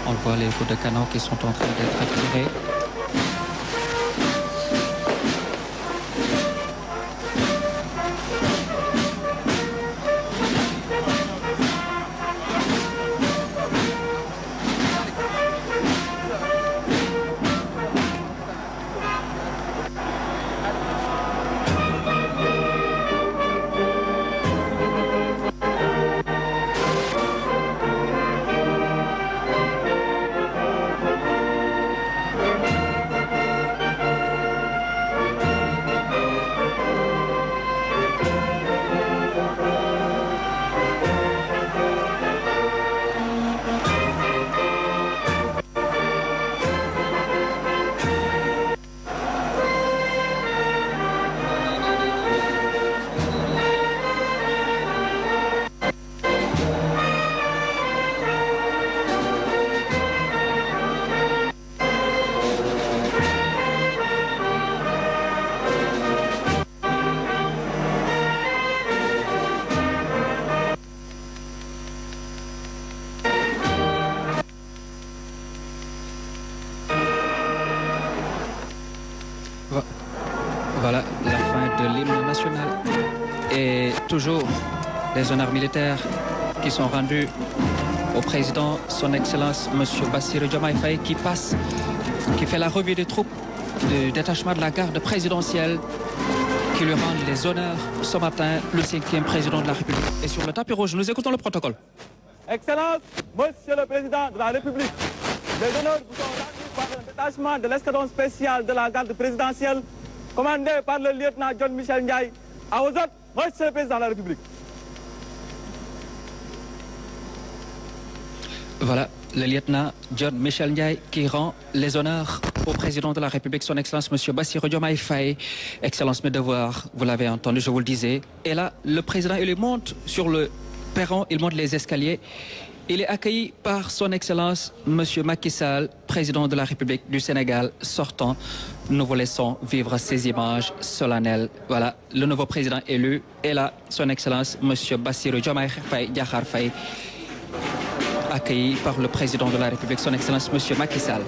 On voit les coups de canon qui sont en train d'être tirés. Voilà la fin de l'hymne national. Et toujours les honneurs militaires qui sont rendus au président, son Excellence, M. Bassirou Diomaye Faye, qui fait la revue des troupes du détachement de la garde présidentielle, qui lui rendent les honneurs ce matin, le 5e président de la République. Et sur le tapis rouge, nous écoutons le protocole. Excellence, Monsieur le Président de la République, les honneurs vous sont rendus par le détachement de l'escadron spécial de la garde présidentielle, commandé par le lieutenant John Michel Ndiaye. À vos ordres, Monsieur le Président de la République. Voilà le lieutenant John Michel Ndiaye qui rend les honneurs au président de la République, son Excellence M. Bassirou Diomaye Faye. Excellence, mes devoirs, vous l'avez entendu, je vous le disais. Et là, le président, il monte sur le perron, il monte les escaliers. Il est accueilli par son Excellence M. Macky Sall, président de la République du Sénégal sortant. Nous vous laissons vivre ces images solennelles. Voilà, le nouveau président élu. Et là, son Excellence M. Bassirou Diomaye Faye, Diakhar Faye, accueilli par le président de la République, son Excellence M. Macky Sall.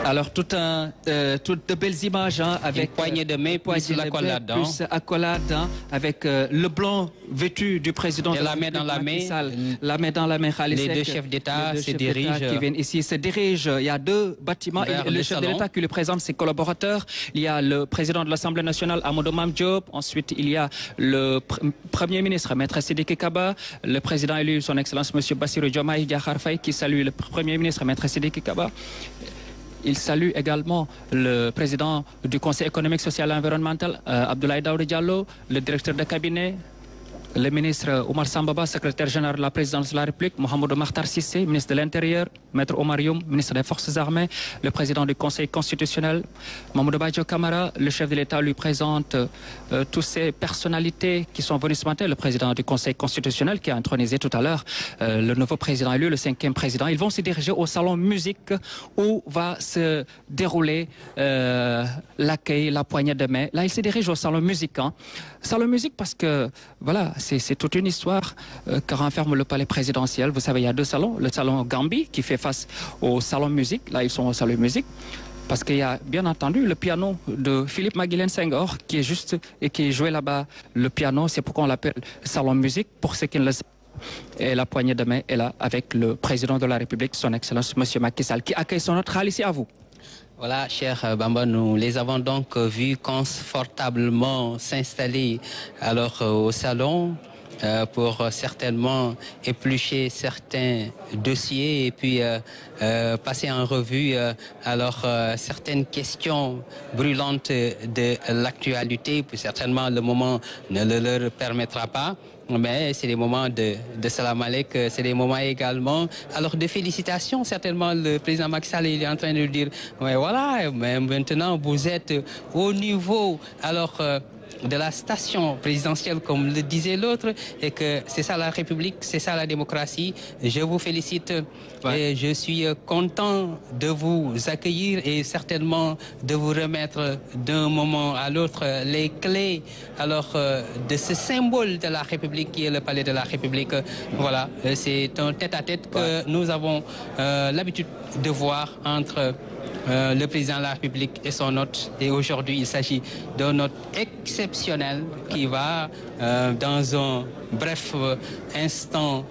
Alors, toutes de belles images avec poignée de main, plus l'accolade, avec le blanc vêtu du président et de la main dans la main. La main dans la main. Les deux chefs d'État se dirigent. Qui viennent ici se dirigent. Il y a deux bâtiments. Le chef de l'État qui lui présente ses collaborateurs. Il y a le président de l'Assemblée nationale, Amadou Mame Diop. Ensuite, il y a le Premier ministre, Maître Sidiki Kaba. Le président élu, son Excellence M. Bassirou Diomaye Diakhar Faye, qui salue le Premier ministre, Maître Sidiki Kaba. Il salue également le président du Conseil économique, social et environnemental, Abdoulaye Daouda Diallo, le directeur de cabinet, le ministre Oumar Sambaba, secrétaire général de la présidence de la République, Mohamedou Makhtar Cissé, ministre de l'Intérieur, Maître Omar Youm, ministre des Forces armées, le président du Conseil constitutionnel, Mamadou Badjo Camara, le chef de l'État lui présente toutes ces personnalités qui sont venues ce matin, le président du Conseil constitutionnel qui a intronisé tout à l'heure le nouveau président élu, le 5e président. Ils vont se diriger au salon musique où va se dérouler l'accueil, la poignée de main. Là, ils se dirigent au salon musique. Salon musique parce que, voilà, c'est toute une histoire que renferme le palais présidentiel. Vous savez, il y a deux salons. Le salon Gambie qui fait face au salon musique. Là, ils sont au salon musique. Parce qu'il y a bien entendu le piano de Philippe Maguilène Senghor qui est juste et qui est joué là-bas. Le piano, c'est pourquoi on l'appelle salon musique pour ceux qui ne le savent. Et la poignée de main est là avec le président de la République, son Excellence M. Macky Sall, qui accueille son hôte ici à vous. Voilà, cher Bamba, nous les avons donc vus confortablement s'installer alors au salon pour certainement éplucher certains dossiers et puis passer en revue alors certaines questions brûlantes de l'actualité. Puis certainement le moment ne le leur permettra pas. Mais c'est des moments de salam alek, c'est des moments également. Alors de félicitations, certainement le président Macky Sall il est en train de dire, mais voilà, mais maintenant vous êtes au niveau alors de la station présidentielle, comme le disait l'autre, et que c'est ça la République, c'est ça la démocratie. Je vous félicite et je suis content de vous accueillir et certainement de vous remettre d'un moment à l'autre les clés de ce symbole de la République qui est le palais de la République. Voilà, c'est un tête-à-tête que nous avons l'habitude de voir entre le président de la République et son hôte. Et aujourd'hui, il s'agit d'un hôte exceptionnel qui va, dans un bref instant,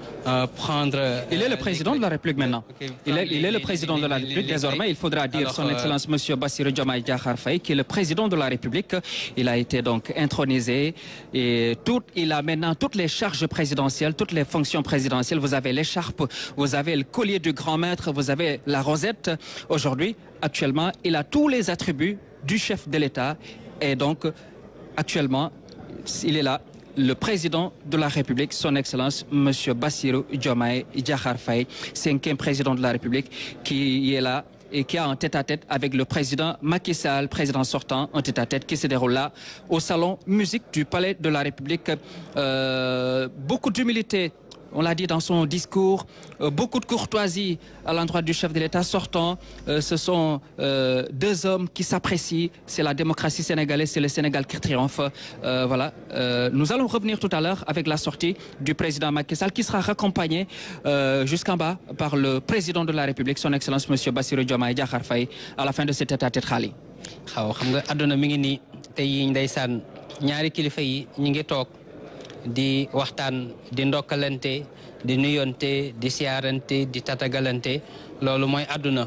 prendre... Il est le président de la République maintenant. Il est le président de la République. Désormais, il faudra dire son Excellence Monsieur Bassirou Diomaye Diakhar Faye, qui est le président de la République. Il a été donc intronisé et il a maintenant toutes les charges présidentielles, toutes les fonctions présidentielles. Vous avez l'écharpe, vous avez le collier du grand maître, vous avez la rosette. Aujourd'hui, actuellement, il a tous les attributs du chef de l'État et donc, actuellement, il est là, le président de la République, son Excellence, M. Bassirou Diomaye Diakhar Faye, 5e président de la République, qui est là et qui a un tête-à-tête avec le président Macky Sall, président sortant, un tête-à-tête qui se déroule là, au salon musique du Palais de la République. Beaucoup d'humilité. On l'a dit dans son discours, beaucoup de courtoisie à l'endroit du chef de l'État sortant. Ce sont deux hommes qui s'apprécient. C'est la démocratie sénégalaise, c'est le Sénégal qui triomphe. Voilà. Nous allons revenir tout à l'heure avec la sortie du président Macky Sall qui sera raccompagné jusqu'en bas par le président de la République, son Excellence M. Bassirou Diomaye Diakhar Faye, à la fin de cet tête-à-tête Khali. di waxtaan di ndokkalante di nuyonte di siyaarante di tatagalante loolu mooy àdduna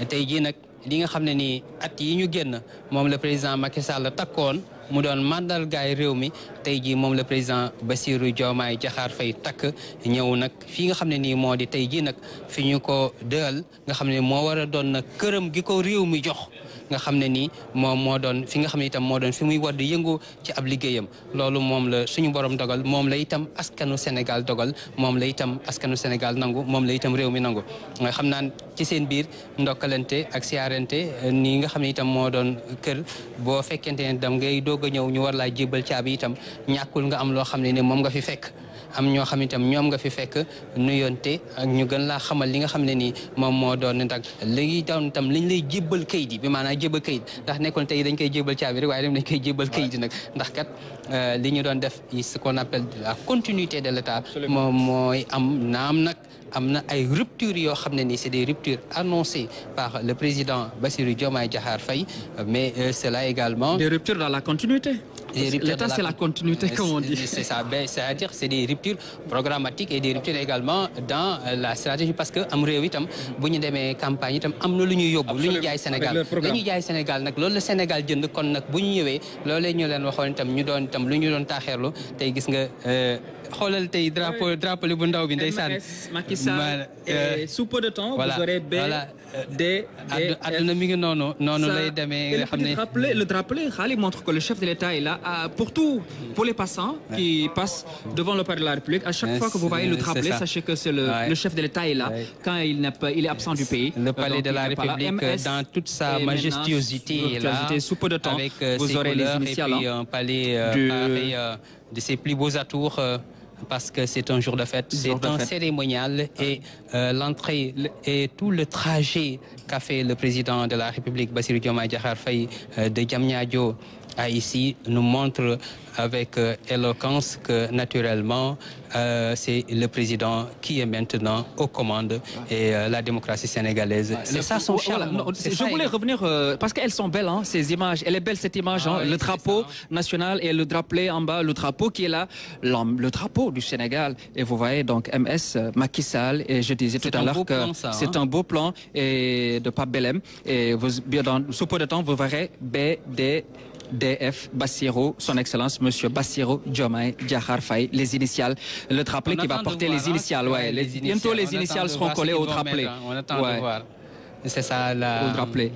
tey jii nag li nga xam ne nii at yi ñu génn moom le président Macky Sall takkoon mu doon mandargaay réew mi tey jii moom le président Bassirou Diomaye Diakhar Faye takk ñëw nag fii nga xam ne nii moo di tey jii nag fi ñu ko dël nga xam ne moo war a doon nag këram gi ko réew mi jox nga xam ne nii moom moo doon fi nga xam ne itam moo doon fi muy war di yëngu ci ab liggéeyam loolu moom la suñu borom dogal moom la itam askanu Sénégal dogal moom la itam askanu Sénégal nangu moom la itam réew mi nangu nga xam naan ci seen biir ndokkalante ak siyaarante nii nga xam ne itam moo doon kër boo fekkente ne dam ngay doog a ñëw ñu war laa jébal caabi itam ñàkkul nga am loo xam ne ni moom nga fi fekk am ñoo xam itam ñoom nga fi fekk nuyonte ak ñu gën laa xamal li nga xam ne nii moom moo doon nag léegi doon itam liñ lay jébbal kayit yi bi maanaam jébbal kayit ndax nekkoon tey dañ koy jébbal caabi rek waaye dem dañ koy jébbal kayit yi nag ndax kat li ñu doon def ce qu'on appelle la continuité de l'État moom mooy am naam nag am na ay ruptures yoo xam ne nii c'est des ruptures annoncées par le président Bassirou Diomaye Diakhar Faye mais cela également des ruptures dans la continuité. L'État, c'est la continuité, comme on dit. C'est ça, c'est-à-dire c'est des ruptures programmatiques et des ruptures également dans la stratégie parce que am réew itam bu ñu demee campagne itam am na lu ñuy yóbbu lu ñu jaay Sénégal lu ñu jaay Sénégal nag loolu la Sénégal jënd kon nag bu ñu ñëwee loolee ñu leen waxoon itam ñu doon itam lu ñu doon taaxeerlu tey gis nga xoolal tey drapeau bu ndaw bi ndeysaan Macky Sall et sous peu de temps vous aurez àdduna mi ngi noonu lay demee nga xam ne le drapeau Khali montre que le chef de l'État est là pour pour les passants qui passent devant le palais de la République. À chaque fois que vous voyez le drapeau, sachez que c'est le chef de l'État est là quand il est absent du pays. Le palais de la République dans toute sa majestuosité est là. Sous peu de temps, avec vous aurez les initiales. Et puis un palais pareil de ses plus beaux atours. Parce que c'est un jour de fête, c'est un cérémonial et l'entrée et tout le trajet qu'a fait le président de la République, Bassirou Diomaye Diakhar Faye, de Diamniadio à ici, nous montre avec éloquence que naturellement c'est le président qui est maintenant aux commandes et la démocratie sénégalaise. C'est ça son charme. Je voulais revenir parce qu'elles sont belles, hein, ces images. Elle est belle cette image, hein, le drapeau national et le drapeau en bas, le drapeau qui est là, le drapeau du Sénégal. Et vous voyez donc MS Macky Sall et je disais tout à l'heure que c'est un beau plan et de Pape Belem. Et sous peu de temps vous verrez DF Bassirou, son Excellence Monsieur Bassirou Diomaye Diakhar Faye, les initiales, le drapeau qui va porter les initiales. Bientôt les initiales seront collées au drapeau. On attend de voir. C'est ça la rappeler.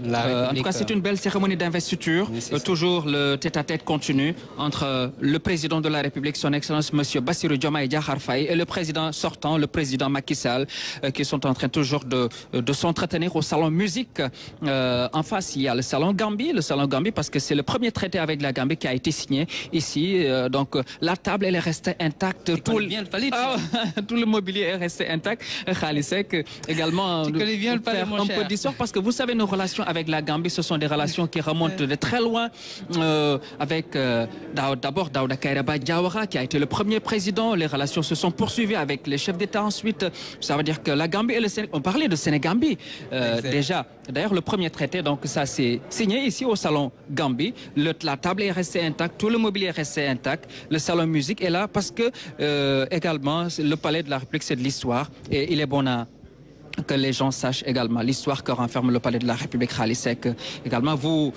En tout cas, c'est une belle cérémonie d'investiture. Toujours le tête-à-tête continu entre le président de la République, son Excellence Monsieur Bassirou Diomaye Diakhar Faye, et le président sortant, le président Macky Sall, qui sont en train toujours de s'entretenir au salon musique. En face, il y a le salon Gambie parce que c'est le premier traité avec la Gambie qui a été signé ici. Donc la table elle est restée intacte. Tout le mobilier est resté intact. Khalisek également. Faire un peu d'histoire parce que vous savez nos relations avec la Gambie, ce sont des relations qui remontent de très loin. Avec d'abord Daouda Kairaba Diawara qui a été le premier président. Les relations se sont poursuivies avec les chefs d'État ensuite. Ça veut dire que la Gambie et le Sénégal, on parlait de Sénégambie déjà. D'ailleurs le premier traité, donc ça c'est signé ici au salon Gambie. La table est restée intacte, tout le mobilier est resté intact. Le salon musique est là parce que également le palais de la République c'est de l'histoire et il est bon que les gens sachent également l'histoire que renferme le palais de la République. Khalisek également vous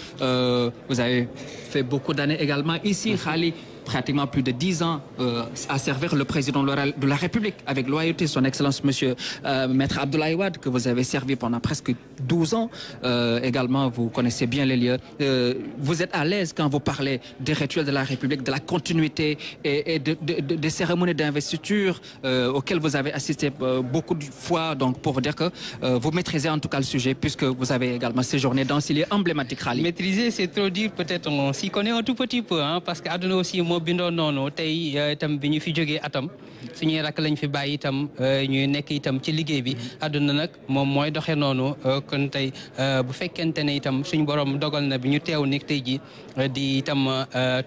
avez fait beaucoup d'années également ici Khali, pratiquement plus de 10 ans à servir le président de la République avec loyauté, son Excellence Monsieur Maître Abdoulaye Wade, que vous avez servi pendant presque 12 ans. Également, vous connaissez bien les lieux. Vous êtes à l'aise quand vous parlez des rituels de la République, de la continuité et des cérémonies d'investiture auxquelles vous avez assisté beaucoup de fois. Donc, pour vous dire que vous maîtrisez en tout cas le sujet, puisque vous avez également séjourné dans ce lieu emblématique. Maîtriser, c'est trop dire. Peut-être on s'y connaît un tout petit peu, hein, parce qu'Aduna aussi bindoo noonu tey itam bi ñu fi jógee atam suñuy rakk lañ fi bàyyi itam ñuy nekk itam ci liggéey bi àdduna nag moom mooy doxee noonu kon tey bu fekkente ne itam suñu borom dogal na bi ñu teew ni tey ji di itam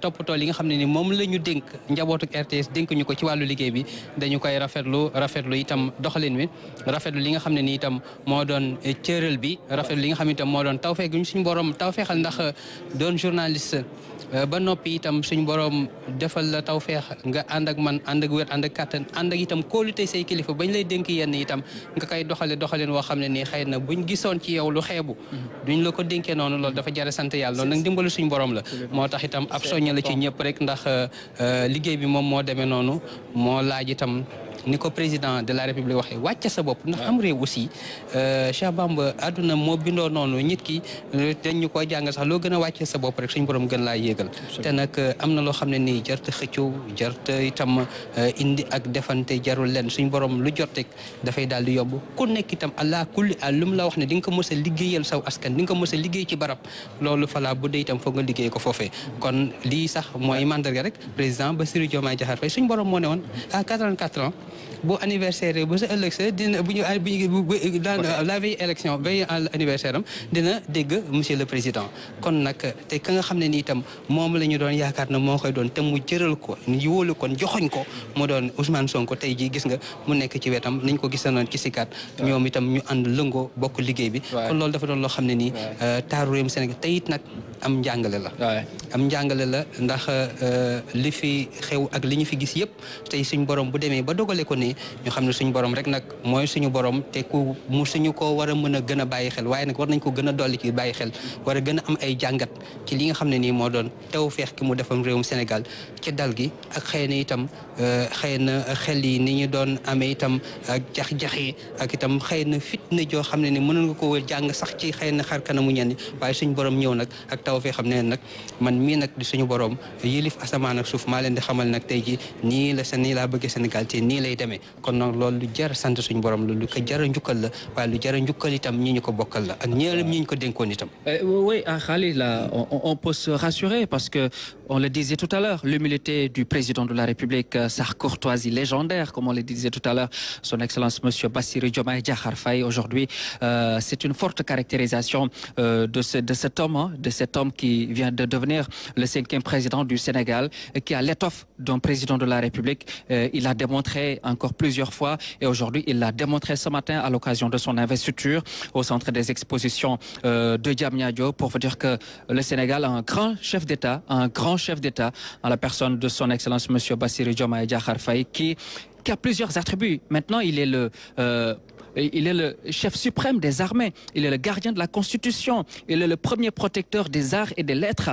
toppatoo li nga xam ne ni moom la ñu dénk njabootuk RTS dénk ñu ko ci wàllu liggéey bi dañu koy rafetlu itam doxalin wi rafetlu li nga xam ne ni itam moo doon cëral bi rafetlu li nga xam ne itam moo doon tawfeex gi suñu borom tawfeexal ndax doon journaliste ba noppi itam suñu borom defal la tawfeex nga ànd ak man ànd ak wér ànd ak kàttan ànd ak itam kóolute say kilifa bañ lay dénk yenn itam nga koy doxaleen woo xam ne nii xëy na buñ gisoon ci yow lu xeebu duñ la ko dénkee noonu loolu dafa jare sant yàlla loolu nag dimbalu suñu borom la moo tax itam ab soñña la ci ñëpp rek ndax liggéey bi moom moo demee noonu moo laaj itam ni ko président de la république waxee wàcce sa bopp ndax am réew aussi Cheikh Bamba àdduna moo bindoo noonu nit ki dañ ñu koy jàng sax loo gën a wàcce sa bopp rek suñu borom gën laa yéegal te nag am na loo xam ne nii jarta xëccoo jarta itam indi ak defante jarul leen suñu borom lu jot rek dafay daal di yomb ku nekk itam allah kulli lu mu la wax ne di nga ko mës a liggéeyal saw askan di nga ko mës a liggéey ci barab loolu falaa bu dee itam foog nga liggéey ko foofee kon lii sax mooy mandarga rek président Bassirou Diomaye Diakhar Faye suñu borom moo ne woon à 84 ans bu anniversaire ba sa ëllëg sa dina bu ñu dans la veille élection veille anniversaire am dina dégg monsieur le président kon nag te ka nga xam ne ni itam moom la ñu doon yaakaar na moo koy doon te mu jëral ko ñu wóolu kon joxoñ ko mu doon Ousmane Sonko tey jii gis nga mu nekk ci wetam niñ ko gisanoon ci sikkat ñoom itam ñu ànd lëngoo bokk liggéey bi kon loolu dafa doon loo xam ne nii taaru réewum Sénégal te it nag am njàngale la ndax li fi xew ak li ñu fi gis yëpp tey suñ borom bu demee ba dogale ko ne ñu xam ne suñu borom rek nag mooy suñu borom te ku mu suñu ko war a mën a gën a bàyyi xel waaye nag war nañ ko gën a dolli ci bàyyi xel war a gën a am ay jàngat ci li nga xam ne nii moo doon tawfeex ki mu defam réewum Sénégal ci dal gi ak xëy na itam xel yi ni ñu doon amee itam ak jax-jaxee ak itam xëy na fitna joo xam ne ni mënoon nga ko jàng sax ci xëy na xar kanamu ñenn waaye suñu borom ñëw nag ak tawfeex xam ne nag man mii nag di suñu borom yilif asamaan ak suuf maa leen di xamal nag tey ji nii laa bëggee Sénégal te nii lay demee kon nag loolu lu jar sant suñu borom la lu ko jar a njukkal la waaye lu jar a njukkal itam ñi ñu ko bokkal la ak ñi ñu ko dénkoon itam. Oui, Khalil, là, on peut se rassurer parce que on le disait tout à l'heure, l'humilité du président de la République, sa courtoisie légendaire, comme on le disait tout à l'heure, son Excellence Monsieur Bassirou Diomaye Diakhar Faye aujourd'hui, c'est une forte caractérisation de cet homme qui vient de devenir le 5e président du Sénégal, qui a l'étoffe d'un président de la République. Il a démontré encore plusieurs fois et aujourd'hui il l'a démontré ce matin à l'occasion de son investiture au centre des expositions de Diamniadio pour vous dire que le Sénégal a un grand chef d'État, en la personne de son Excellence Monsieur Bassirou Diomaye Diakhar Faye qui a plusieurs attributs. Maintenant il est il est le chef suprême des armées, il est le gardien de la Constitution, il est le premier protecteur des arts et des lettres.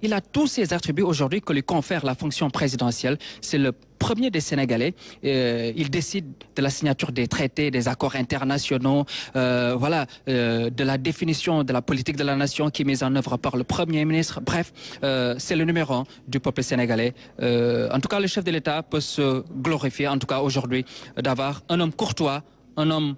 Il a tous ces attributs aujourd'hui que lui confère la fonction présidentielle. C'est le premier des Sénégalais. Il décide de la signature des traités, des accords internationaux, de la définition de la politique de la nation qui est mise en œuvre par le Premier ministre. Bref, c'est le numéro 1 du peuple sénégalais. En tout cas, le chef de l'État peut se glorifier, en tout cas aujourd'hui, d'avoir un homme courtois, un homme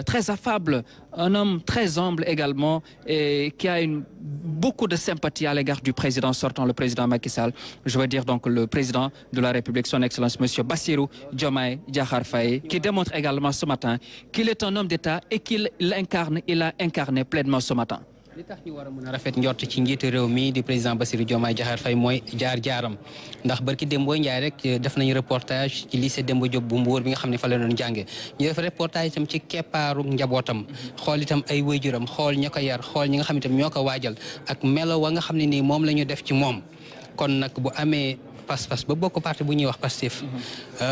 très affable, un homme très humble également et qui a beaucoup de sympathie à l'égard du président sortant, le président Macky Sall. Je veux dire donc le président de la République, son Excellence, M. Bassirou Diomaye Diakhar Faye, qui démontre également ce matin qu'il est un homme d'État et qu'il a incarné pleinement ce matin. li tax ñu war a mën a rafet njort ci njiitu réew mi di président Bassirou Diomaye Diakhar Faye mooy jaar-jaaram ndax barki Dembo Ndiaye rek def nañu reportage ci lycée Demba Diop bu Mbour bi nga xam ne fa la doon jànge ñu def reportage itam ci keppaaru njabootam xool itam ay waajuram xool ña ko yar xool ñi nga xam itam ñoo ko waajal ak melo wa nga xam ne nii moom la ñu def ci moom kon nag bu amee pas-pas ba bokk parti bu ñuy wax Pastef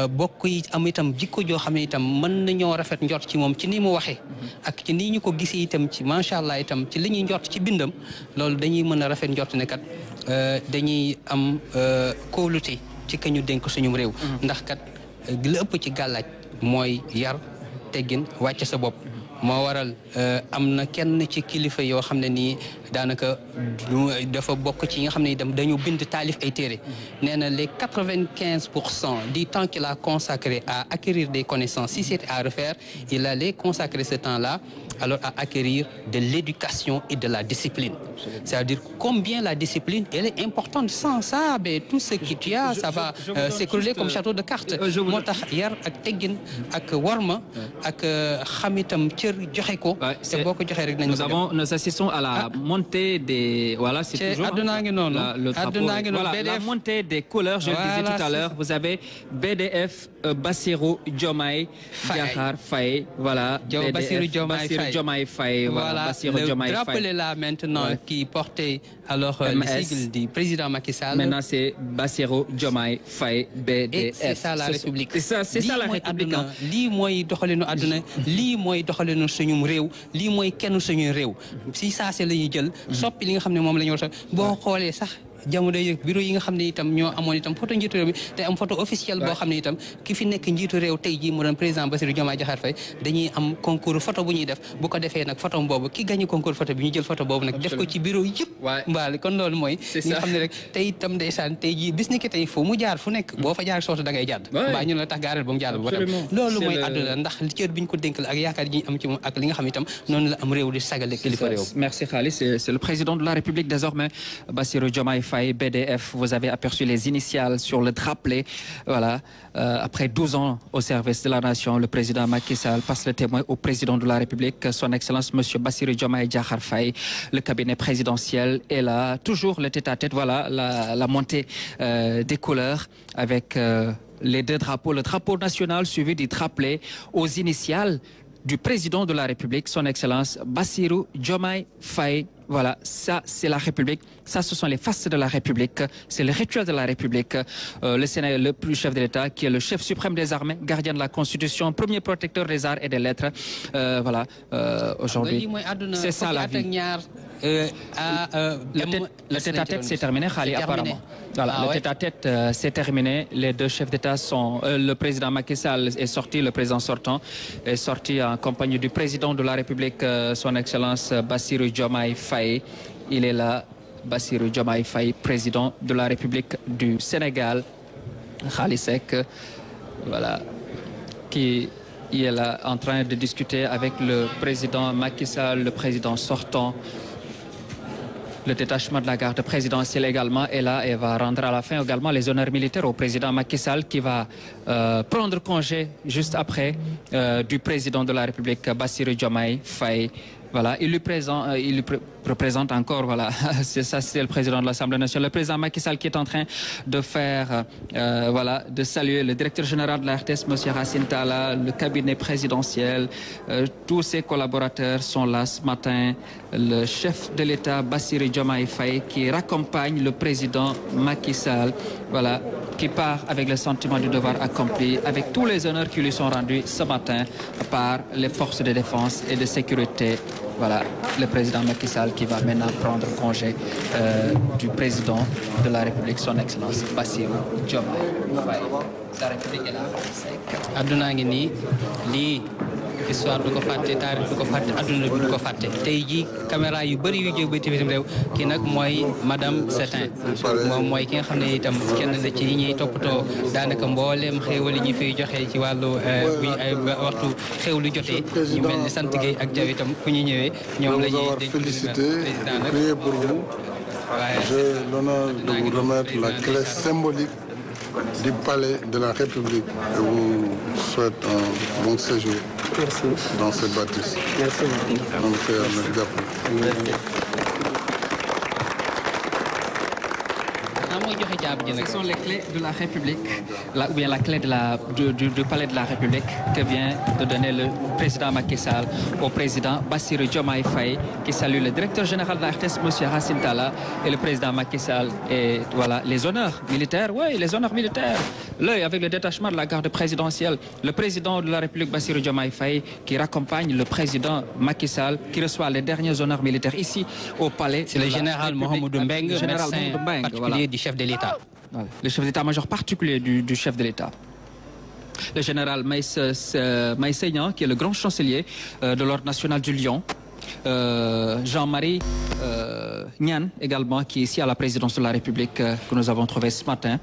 bokk yi am itam jikko joo xam ne itam mën nañoo rafet njort ci moom ci ni mu waxee ak ci nii ñu ko gisee itam ci macha allah itam ci li ñuy njort ci bindam loolu dañuy mën a rafet njort ne kat dañuy am kóolute ci ka ñu dénk suñu réew ndax kat li ëpp ci gàllaaj mooy yar teggin wàcc sa bopp moo waral am na kenn ci kilifa yoo xam ne nii daanaka dafa bokk ci nga xam ne itam dañu bind taalif ay téere nee na les 95% du temps qu'il a consacré à acquérir des connaissances si c'était à refaire il allait consacrer ce temps-là alors à acquérir de l'éducation et de la discipline. C'est-à-dire combien la discipline elle est importante. Sans ça, ben, tout ce que tu as, ça va s'écrouler comme château de cartes. moo tax yar ak teggin ak warma ak xamitam cër joxe ko. te boo ko joxee rek nañu nous assistons à la montée des voilà c'est toujours la montée des couleurs. Je le disais tout à l'heure. Vous avez BDF Bassirou Diomaye Diakhar Faye. Voilà. Bassirou Diomaye Faye. Voilà. Le drapeau là maintenant qui portait alors le sigle du président Macky Sall. Maintenant c'est Bassirou Diomaye Faye BDF. Et c'est ça la République. C'est ça la République. lii mooy doxalinu àdduna lii mooy doxalinu suñu réew lii mooy kenn suñu réew si saa si la ñuy jël soppi li nga xam ne moom la ñu war a boo xoolee sax jamono yi bureau yi nga xam ne itam ñoo amoon itam photo njiitu réew bi te am photo officielle boo xam ne itam ki fi nekk njiitu réew tey jii mu doon président Bassirou Diomaye Diakhar Faye dañuy am concours photo bu ñuy def bu ko defee nag photo boobu ki gagné concours photo bi ñu jël photo boobu nag def ko ci bureau yëpp mbaali kon loolu mooy li nga xam ne rek tey itam ndeysaan tey jii bis ni ki tey fu mu jaar fu nekk boo fa jaar soota da ngay jàdd mbaa ñu la tax gaareel ba mu jàll ba tam loolu mooy àdduna ndax cër bi ñu ko dénk la ak yaakaar yi ñu am ci moom ak li nga xam itam noonu la am réew di sagale kilifa réew. Merci Khalis, c'est le président de la République désormais Bassirou Diomaye Faye BDF. Vous avez aperçu les initiales sur le drapeau. Voilà. Après 12 ans au service de la nation, le président Macky Sall passe le témoin au président de la République, son Excellence M. Bassirou Diomaye Diakhar Faye. Le cabinet présidentiel est là, toujours le tête-à-tête. Voilà la montée des couleurs avec les deux drapeaux. Le drapeau national suivi du drapeau aux initiales du président de la République, son Excellence Bassirou Diomaye Faye. Voilà, ça c'est la République, ça ce sont les faces de la République, c'est le rituel de la République. Le Sénégal, le plus chef de l'État, qui est le chef suprême des armées, gardien de la Constitution, premier protecteur des arts et des lettres. Voilà, aujourd'hui, c'est ça la vie. Le tête-à-tête s'est terminé, Khali, apparemment. Voilà, le tête-à-tête s'est terminé. Les deux chefs d'État sont... le président Macky Sall est sorti, le président sortant est sorti en compagnie du président de la République, son Excellence Bassirou Diomaye Faye. Il est là, Bassirou Diomaye Faye, président de la République du Sénégal. Khali Seck, voilà, qui est là en train de discuter avec le président Macky Sall, le président sortant. Le détachement de la garde présidentielle également est là et va rendre à la fin également les honneurs militaires au président Macky Sall qui va prendre congé juste après du président de la République Bassirou Diomaye Faye. Voilà, il lui représente encore, voilà, c'est le président de l'Assemblée nationale, le président Macky Sall qui est en train de faire, voilà, de saluer le directeur général de la RTS, M. Racine Talla, le cabinet présidentiel, tous ses collaborateurs sont là ce matin, le chef de l'État, Bassirou Diomaye Faye, qui raccompagne le président Macky Sall, voilà, qui part avec le sentiment du devoir accompli, avec tous les honneurs qui lui sont rendus ce matin par les forces de défense et de sécurité. Voilà, le président Macky Sall qui va maintenant prendre congé du président de la République, son Excellence Bassirou Diomaye Faye. La République est la France. Aduna ngi nii lii histoire du ko fàtte taarix du ko fàtte adduna bi du ko fàtte tey jii caméra yu bëri yu jóg ba ci bitim réew kii nag mooy madame Setin moom mooy ki nga xam ne itam kenn la ci ñuy toppatoo daanaka mbooleem xéewal yi ñu fiy joxe ci wàllu bu ay waxtu xéewlu jotee ñu mel ni sant Gueye ak Jaw itam ku ñu ñëwee ñoom la ñuy dañ président nag prier pour vous. J'ai l'honneur de vous remettre la clé symbolique du palais de la République. Je vous souhaite un bon séjour. Merci. Dans cette bâtisse. Merci. Ce sont les clés de la République, ou bien la clé du palais de la République que vient de donner le président Macky Sall au président Bassirou Diomaye Faye, qui salue le directeur général de la RTS, M. Racine Talla, et le président Macky Sall. Et voilà, les honneurs militaires, oui, les honneurs militaires. L'œil avec le détachement de la garde présidentielle, le président de la République, Bassirou Diomaye Faye, qui raccompagne le président Macky Sall, qui reçoit les derniers honneurs militaires ici au palais. C'est le général Mohamedou Mbeng, médecin particulier du chef de l'État. Voilà, le chef d'état-major particulier du chef de l'État. Le général Maïseignan, qui est le grand chancelier de l'Ordre national du Lion. Jean-Marie Nian, également, qui est ici à la présidence de la République, que nous avons trouvé ce matin.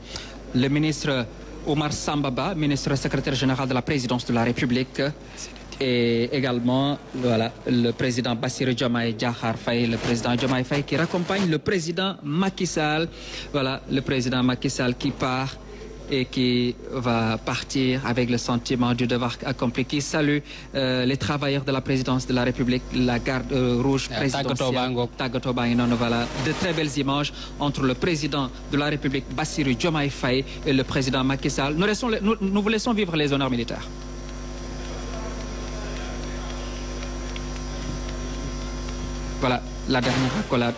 Le ministre Omar Sambaba, ministre secrétaire général de la présidence de la République. Et également, voilà, le président Bassirou Diomaye Diakhar Faye, le président Diomaye Faye qui raccompagne le président Macky Sall. Voilà, le président Macky Sall qui part et qui va partir avec le sentiment du devoir accompli, qui salue les travailleurs de la présidence de la République, la garde rouge présidentielle. Voilà, de très belles images entre le président de la République, Bassirou Diomaye Faye, et le président Macky Sall. Nous vous laissons vivre les honneurs militaires. Voilà la dernière accolade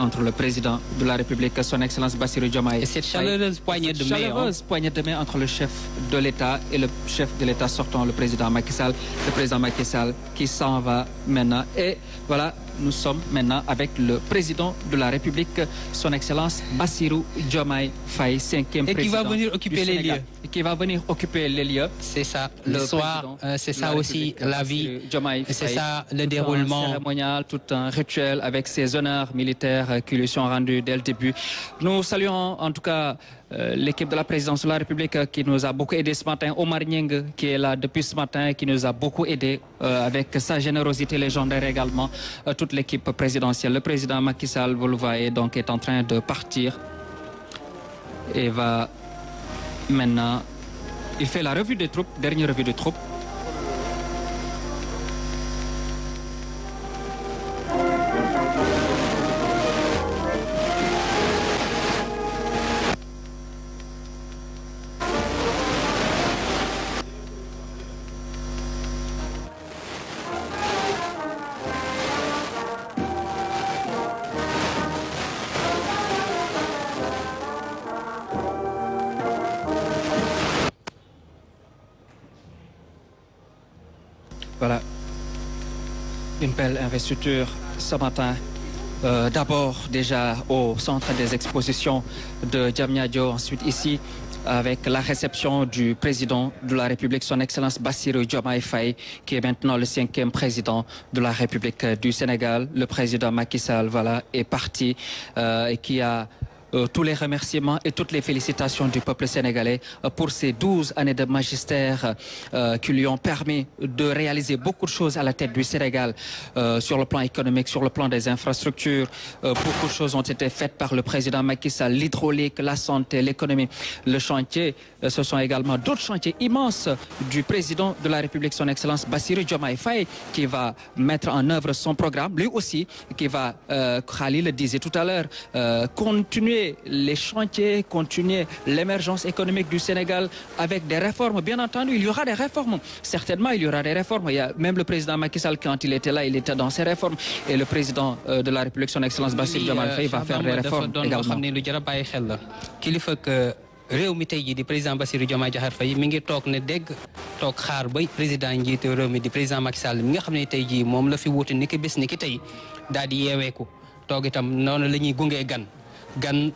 entre le président de la République, son Excellence Bassirou Diomaye. Et cette chaleureuse poignée de main. Entre le chef de l'État et le chef de l'État sortant, le président Macky Sall. Le président Macky Sall qui s'en va maintenant. Et voilà, nous sommes maintenant avec le président de la République, son Excellence Bassirou Diomaye Faye, 5e président. Et qui va venir occuper les lieux. Et qui va venir occuper les lieux. C'est ça, le soir, c'est ça aussi la vie, c'est ça le déroulement. Un cérémonial, tout un rituel avec ses honneurs militaires qui lui sont rendus dès le début. Nous saluons en tout cas l'équipe de la présidence de la République qui nous a beaucoup aidé ce matin. Omar Nying qui est là depuis ce matin, qui nous a beaucoup aidé avec sa générosité légendaire également. Toute l'équipe présidentielle. Le président Macky Sall, vous le voyez, donc est en train de partir et va maintenant, il fait la revue des troupes, dernière revue des troupes. Voilà, une belle investiture ce matin. D'abord déjà au centre des expositions de Diamniadio, ensuite ici avec la réception du président de la République, son Excellence Bassirou Diomaye Faye, qui est maintenant le 5e président de la République du Sénégal. Le président Macky Sall, voilà, est parti et qui a tous les remerciements et toutes les félicitations du peuple sénégalais pour ces 12 années de magistère qui lui ont permis de réaliser beaucoup de choses à la tête du Sénégal sur le plan économique, sur le plan des infrastructures. Beaucoup de choses ont été faites par le président Macky Sall, l'hydraulique, la santé, l'économie, le chantier. Ce sont également d'autres chantiers immenses du président de la République, son Excellence Bassirou Diomaye Faye, qui va mettre en œuvre son programme, lui aussi, qui va, Khalil le disait tout à l'heure, continuer les chantiers, continuer l'émergence économique du Sénégal avec des réformes. Bien entendu, il y aura des réformes. Certainement, il y aura des réformes. Il y a même le président Macky Sall, quand il était là, il était dans ses réformes. Et le président de la République, son Excellence Bassirou Diomaye Faye, va faire des réformes également. réew mi tey jii di président Bassirou Diomaye Diakhar Faye mi ngi toog ne dégg toog xaar ba président njiitu réew mi di président Macky Sall mi nga xam ne tey jii moom la fi wuute ni ki bés ni ki tey daal di yeeweeku toog itam noonu la ñuy gungee gan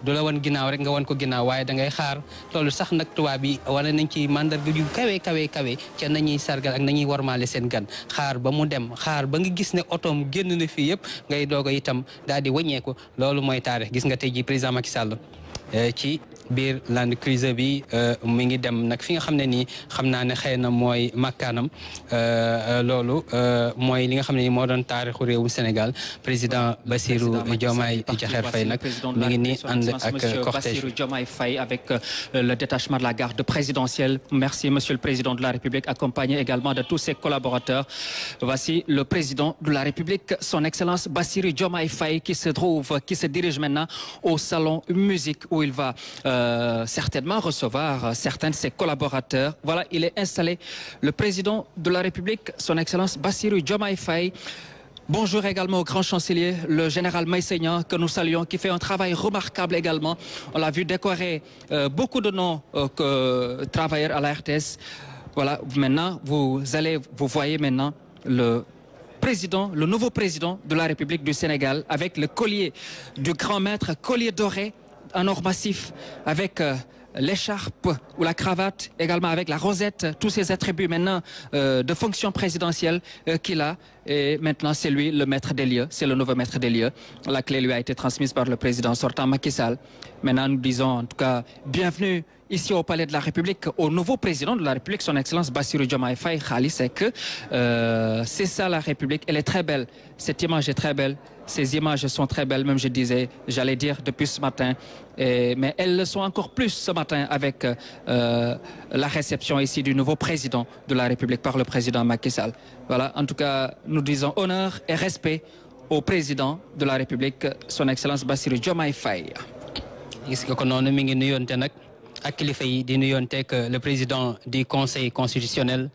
du la wan ginnaaw rek nga wan ko ginnaaw waaye da ngay xaar loolu sax nag tubaab bi wane nañ ci mandarga yu kawe ca nañuy sargal ak nañuy warmaale seen gan xaar ba mu dem xaar ba nga gis ne otoom génn na fii yëpp ngay doog a itam daal di wàññeeku loolu mooy taarix gis nga tey jii président Macky Sall ci biir Land Cruiser bi mi ngi dem nag fi nga xam ne nii xam naa ne xëy na mooy makkaanam loolu mooy li nga xam ne nii moo doon taarixu réewum Sénégal président Bassirou Diomaye Diakhar Faye nag mi ngi nii ànd ak cortège Bassirou Diomaye Faye avec le détachement de la garde présidentielle. Merci Monsieur le Président de la République, accompagné également de tous ses collaborateurs. Voici le Président de la République, son Excellence Bassirou Diomaye Faye, qui se dirige maintenant au salon musique où il va certainement recevoir certains de ses collaborateurs. Voilà, il est installé, le président de la République, son Excellence Bassirou Diomaye Faye. Bonjour également au grand chancelier, le général Meïssa Niang, que nous saluons, qui fait un travail remarquable également. On l'a vu décorer beaucoup de noms travailleurs à la RTS. Voilà, maintenant, vous voyez maintenant le nouveau président de la République du Sénégal avec le collier du grand maître, collier doré en or massif avec l'écharpe ou la cravate, également avec la rosette, tous ces attributs maintenant de fonction présidentielle qu'il a. Et maintenant, c'est lui le maître des lieux, c'est le nouveau maître des lieux. La clé lui a été transmise par le président sortant Macky Sall. Maintenant, nous disons en tout cas bienvenue ici au Palais de la République au nouveau président de la République, son Excellence Bassirou Diomaye Faye. Khali, c'est que c'est ça la République, elle est très belle. Cette image est très belle. Ces images sont très belles, même j'allais dire depuis ce matin. Mais elles le sont encore plus ce matin avec la réception ici du nouveau président de la République par le président Macky Sall. Voilà, en tout cas, nous disons honneur et respect au président de la République, son Excellence Bassirou Diomaye Faye. ak kilifa yi di nuyoonteeg le président du conseil constitutionnel